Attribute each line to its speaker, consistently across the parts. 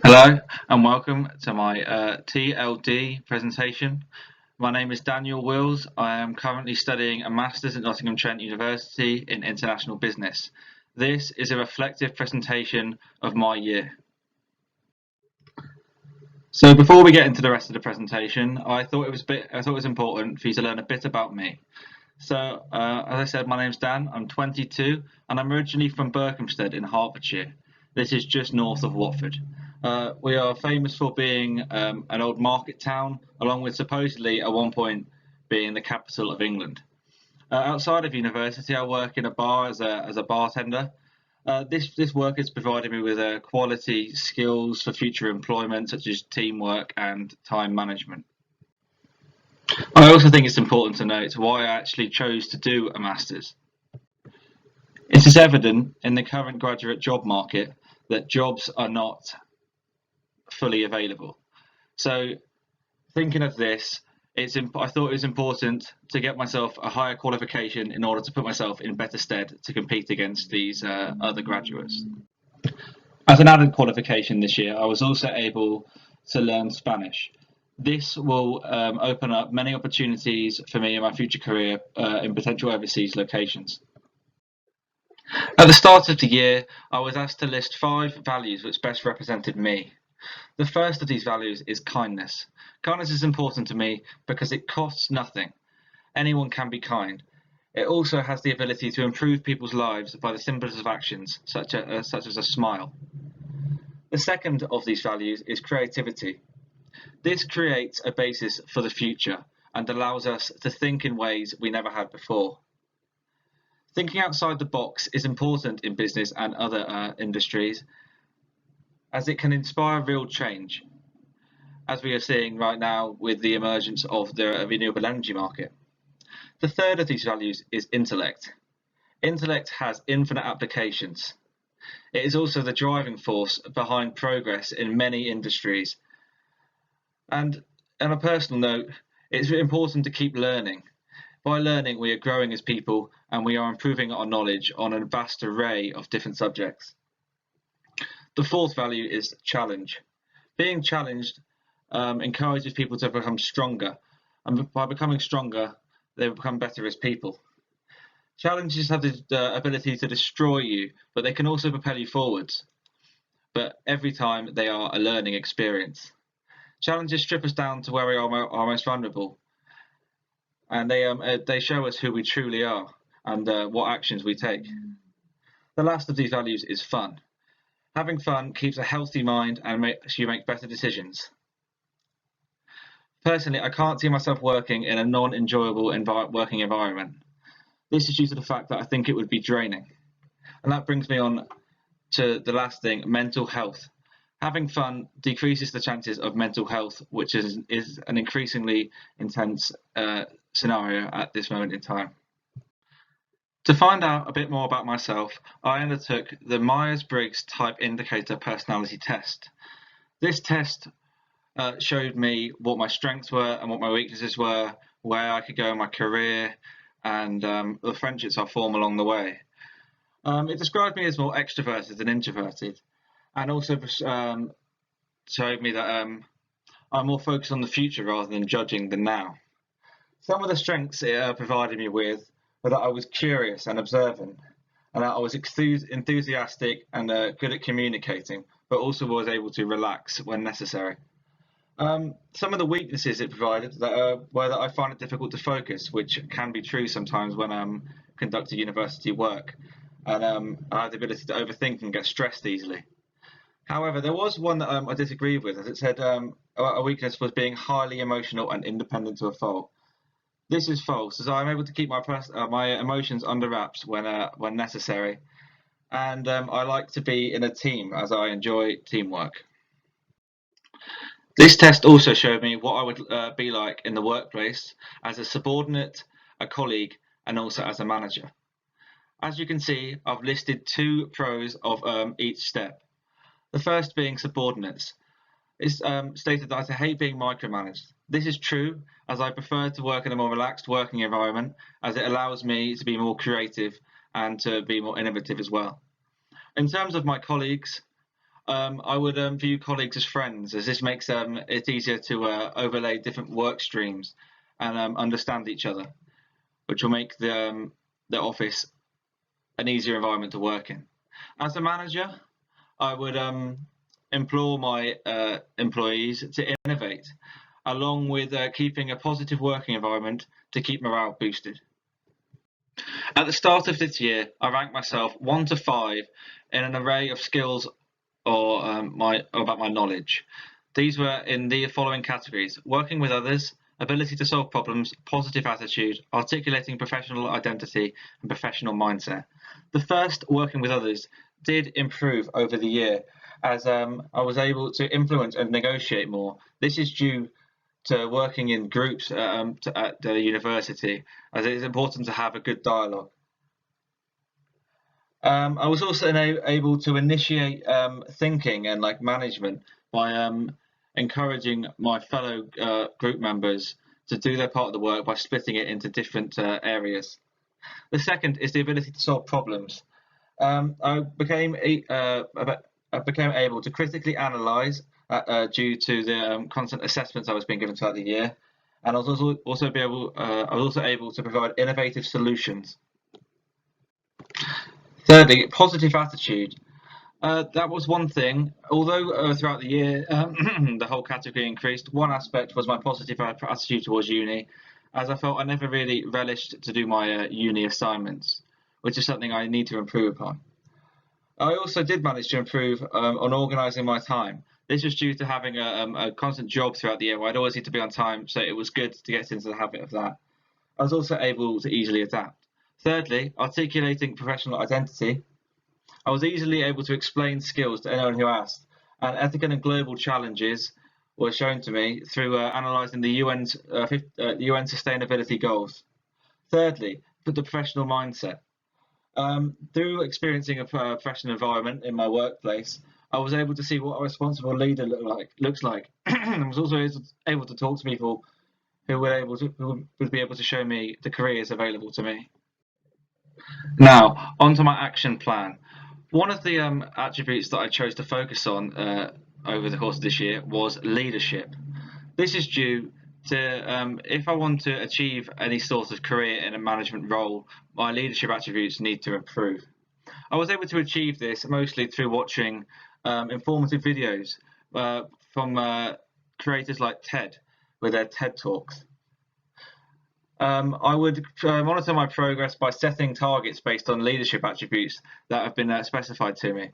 Speaker 1: Hello and welcome to my TLD presentation. My name is Daniel Wills. I am currently studying a Masters at Nottingham Trent University in International Business. This is a reflective presentation of my year. So before we get into the rest of the presentation, I thought it was important for you to learn a bit about me. So as I said, my name's Dan. I'm 22 and I'm originally from Berkhamsted in Hertfordshire. This is just north of Watford. We are famous for being an old market town, along with supposedly at one point being the capital of England. Outside of university, I work in a bar as a bartender. This work has provided me with quality skills for future employment, such as teamwork and time management. I also think it's important to note why I actually chose to do a master's. It is evident in the current graduate job market that jobs are not fully available. So thinking of this, I thought it was important to get myself a higher qualification in order to put myself in better stead to compete against these other graduates. As an added qualification this year, I was also able to learn Spanish. This will open up many opportunities for me in my future career in potential overseas locations. At the start of the year, I was asked to list 5 values which best represented me. The first of these values is kindness. Kindness is important to me because it costs nothing. Anyone can be kind. It also has the ability to improve people's lives by the simplest of actions, such as a smile. The second of these values is creativity. This creates a basis for the future and allows us to think in ways we never had before. Thinking outside the box is important in business and other industries, as it can inspire real change, as we are seeing right now with the emergence of the renewable energy market. The third of these values is intellect. Intellect has infinite applications. It is also the driving force behind progress in many industries. And on a personal note, it's important to keep learning. By learning, we are growing as people and we are improving our knowledge on a vast array of different subjects. The fourth value is challenge. Being challenged encourages people to become stronger, and by becoming stronger, they become better as people. Challenges have the ability to destroy you, but they can also propel you forwards. But every time they are a learning experience. Challenges strip us down to where we are most vulnerable, and they show us who we truly are and what actions we take. The last of these values is fun. Having fun keeps a healthy mind and makes you make better decisions. Personally, I can't see myself working in a non-enjoyable working environment. This is due to the fact that I think it would be draining. And that brings me on to the last thing, mental health. Having fun decreases the chances of mental health, which is an increasingly intense scenario at this moment in time. To find out a bit more about myself, I undertook the Myers-Briggs Type Indicator Personality Test. This test showed me what my strengths were and what my weaknesses were, where I could go in my career, and the friendships I form along the way. It described me as more extroverted than introverted, and also showed me that I'm more focused on the future rather than judging the now. Some of the strengths it provided me with were that I was curious and observant, and that I was enthusiastic and good at communicating, but also was able to relax when necessary. Some of the weaknesses it provided were that I find it difficult to focus, which can be true sometimes when I'm conducting university work, and I have the ability to overthink and get stressed easily. However, there was one that I disagreed with, as it said a weakness was being highly emotional and independent to a fault. This is false, as I'm able to keep my emotions under wraps when necessary, and I like to be in a team as I enjoy teamwork. This test also showed me what I would be like in the workplace as a subordinate, a colleague, and also as a manager. As you can see, I've listed 2 pros of each step. The first being subordinates. It's stated that I hate being micromanaged. This is true, as I prefer to work in a more relaxed working environment, as it allows me to be more creative and to be more innovative as well. In terms of my colleagues, I would view colleagues as friends, as this makes it easier to overlay different work streams and understand each other, which will make the office an easier environment to work in. As a manager, I would implore my employees to innovate, along with keeping a positive working environment to keep morale boosted. At the start of this year, I ranked myself 1 to 5 in an array of skills or about my knowledge. These were in the following categories: working with others, ability to solve problems, positive attitude, articulating professional identity, and professional mindset. The first, working with others, did improve over the year as I was able to influence and negotiate more. This is due to working in groups at the university, as it is important to have a good dialogue. I was also able to initiate thinking and management by encouraging my fellow group members to do their part of the work by splitting it into different areas. The second is the ability to solve problems. I became able to critically analyse due to the constant assessments I was being given throughout the year, and I was also able to provide innovative solutions. Thirdly, positive attitude. That was one thing. Although throughout the year the whole category increased, one aspect was my positive attitude towards uni, as I felt I never really relished to do my uni assignments, which is something I need to improve upon. I also did manage to improve on organising my time. This was due to having a constant job throughout the year where I'd always need to be on time, so it was good to get into the habit of that. I was also able to easily adapt. Thirdly, articulating professional identity. I was easily able to explain skills to anyone who asked, and ethical and global challenges were shown to me through analysing the UN sustainability goals. Thirdly, the professional mindset. Through experiencing a professional environment in my workplace, I was able to see what a responsible leader looks like. I was also able to talk to people who would be able to show me the careers available to me. Now, onto my action plan. One of the attributes that I chose to focus on over the course of this year was leadership. This is due to if I want to achieve any sort of career in a management role, my leadership attributes need to improve. I was able to achieve this mostly through watching informative videos from creators like TED with their TED Talks. I would monitor my progress by setting targets based on leadership attributes that have been specified to me.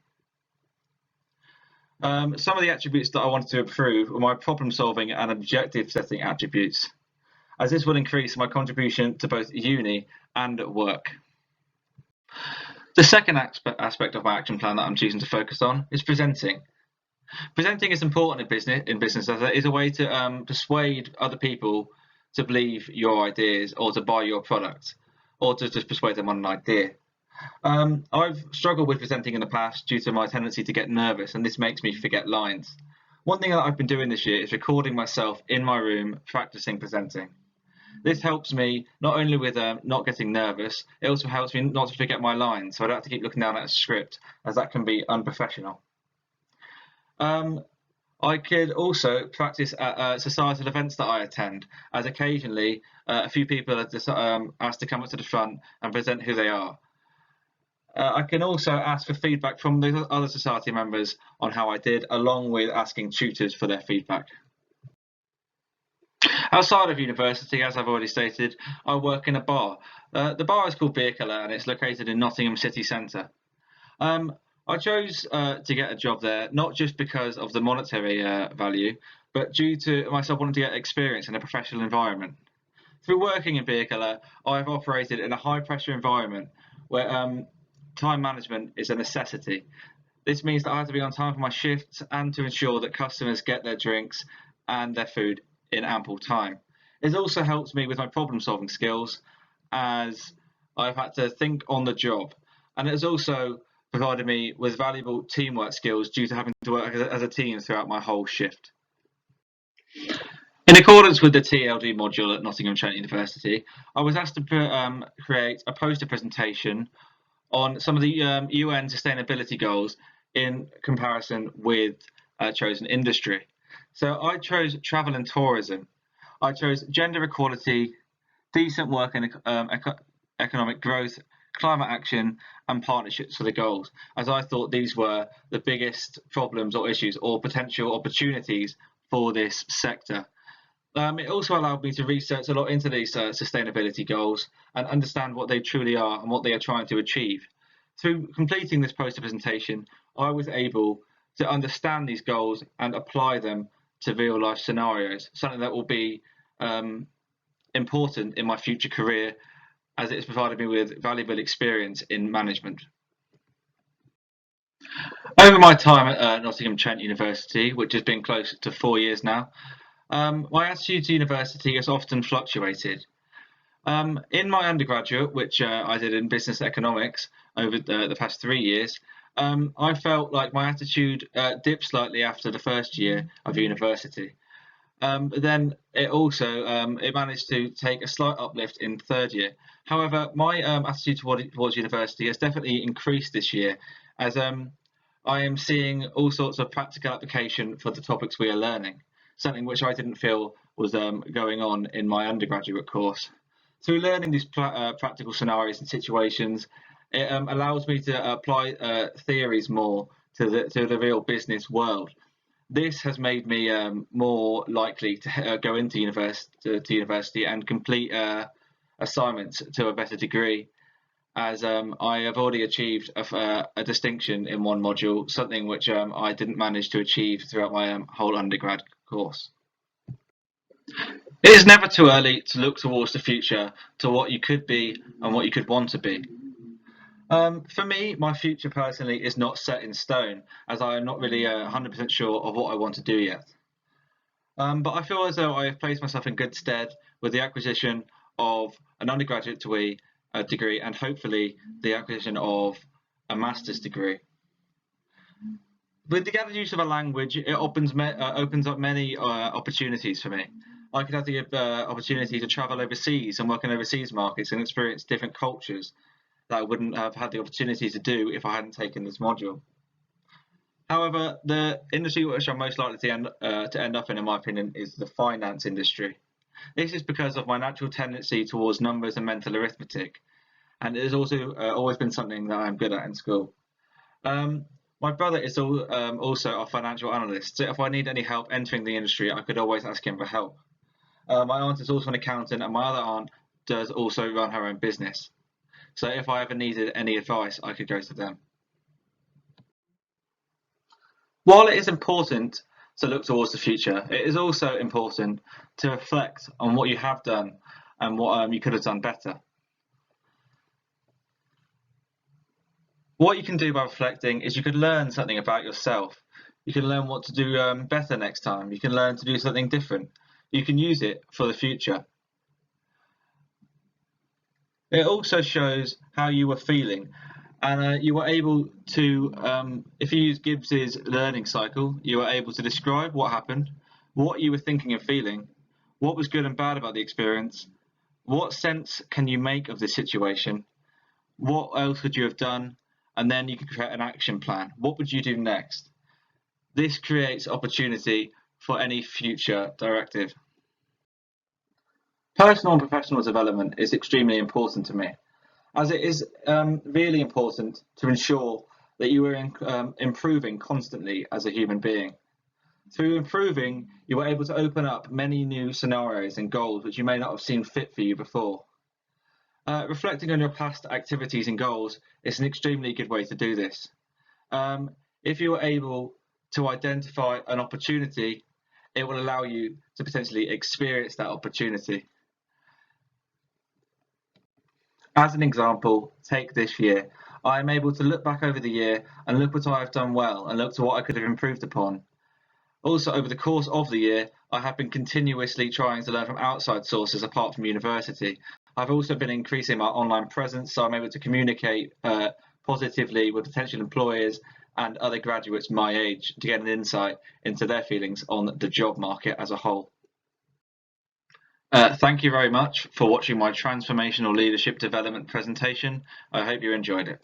Speaker 1: Some of the attributes that I wanted to improve were my problem solving and objective setting attributes, as this will increase my contribution to both uni and work. The second aspect of my action plan that I'm choosing to focus on is presenting. Presenting is important in business as it is a way to persuade other people to believe your ideas or to buy your product, or to just persuade them on an idea. I've struggled with presenting in the past due to my tendency to get nervous, and this makes me forget lines. One thing that I've been doing this year is recording myself in my room practicing presenting. This helps me not only with not getting nervous, it also helps me not to forget my lines, so I don't have to keep looking down at a script, as that can be unprofessional. I could also practice at societal events that I attend, as occasionally a few people are asked to come up to the front and present who they are. I can also ask for feedback from the other society members on how I did, along with asking tutors for their feedback. Outside of university, as I've already stated, I work in a bar. The bar is called Beer Killer and it's located in Nottingham city centre. I chose to get a job there not just because of the monetary value, but due to myself wanting to get experience in a professional environment. Through working in Beer Killer, I've operated in a high-pressure environment where time management is a necessity. This means that I have to be on time for my shifts and to ensure that customers get their drinks and their food in ample time. It also helps me with my problem-solving skills, as I've had to think on the job, and it has also provided me with valuable teamwork skills due to having to work as a team throughout my whole shift. In accordance with the TLD module at Nottingham University, I was asked to create a poster presentation on some of the UN sustainability goals in comparison with a chosen industry. So I chose travel and tourism. I chose gender equality, decent work and economic growth, climate action, and partnerships for the goals, as I thought these were the biggest problems or issues or potential opportunities for this sector. It also allowed me to research a lot into these sustainability goals and understand what they truly are and what they are trying to achieve. Through completing this poster presentation, I was able to understand these goals and apply them to real life scenarios, something that will be important in my future career, as it has provided me with valuable experience in management. Over my time at Nottingham Trent University, which has been close to 4 years now, my attitude to university has often fluctuated. In my undergraduate, which I did in business economics over the past 3 years, I felt like my attitude dipped slightly after the first year of university. But then it also it managed to take a slight uplift in third year. However, my attitude towards university has definitely increased this year, as I am seeing all sorts of practical application for the topics we are learning, something which I didn't feel was going on in my undergraduate course. Through learning these practical scenarios and situations, it allows me to apply theories more to the real business world. This has made me more likely to go into university and complete assignments to a better degree, as I have already achieved a distinction in one module, something which I didn't manage to achieve throughout my whole undergrad course. It is never too early to look towards the future, to what you could be and what you could want to be. For me, my future personally is not set in stone, as I am not really 100% sure of what I want to do yet. But I feel as though I have placed myself in good stead with the acquisition of an undergraduate degree and hopefully the acquisition of a master's degree. With the gathered use of a language, it opens up many opportunities for me. I could have the opportunity to travel overseas and work in overseas markets and experience different cultures that I wouldn't have had the opportunity to do if I hadn't taken this module. However, the industry which I'm most likely to end up in my opinion, is the finance industry. This is because of my natural tendency towards numbers and mental arithmetic, and it has also always been something that I'm good at in school. My brother is also a financial analyst, so if I need any help entering the industry, I could always ask him for help. My aunt is also an accountant, and my other aunt does also run her own business. So if I ever needed any advice, I could go to them. While it is important to look towards the future, it is also important to reflect on what you have done and what you could have done better. What you can do by reflecting is you could learn something about yourself. You can learn what to do better next time. You can learn to do something different. You can use it for the future. It also shows how you were feeling, and you were able to, if you use Gibbs's learning cycle, you were able to describe what happened, what you were thinking and feeling, what was good and bad about the experience, what sense can you make of this situation, what else could you have done, and then you can create an action plan. What would you do next? This creates opportunity for any future directive. Personal and professional development is extremely important to me, as it is really important to ensure that you are improving constantly as a human being. Through improving, you are able to open up many new scenarios and goals which you may not have seen fit for you before. Reflecting on your past activities and goals is an extremely good way to do this. If you are able to identify an opportunity, it will allow you to potentially experience that opportunity. As an example, take this year. I am able to look back over the year and look what I have done well and look to what I could have improved upon. Also, over the course of the year, I have been continuously trying to learn from outside sources apart from university. I've also been increasing my online presence, so I'm able to communicate positively with potential employers and other graduates my age to get an insight into their feelings on the job market as a whole. Thank you very much for watching my transformational leadership development presentation. I hope you enjoyed it.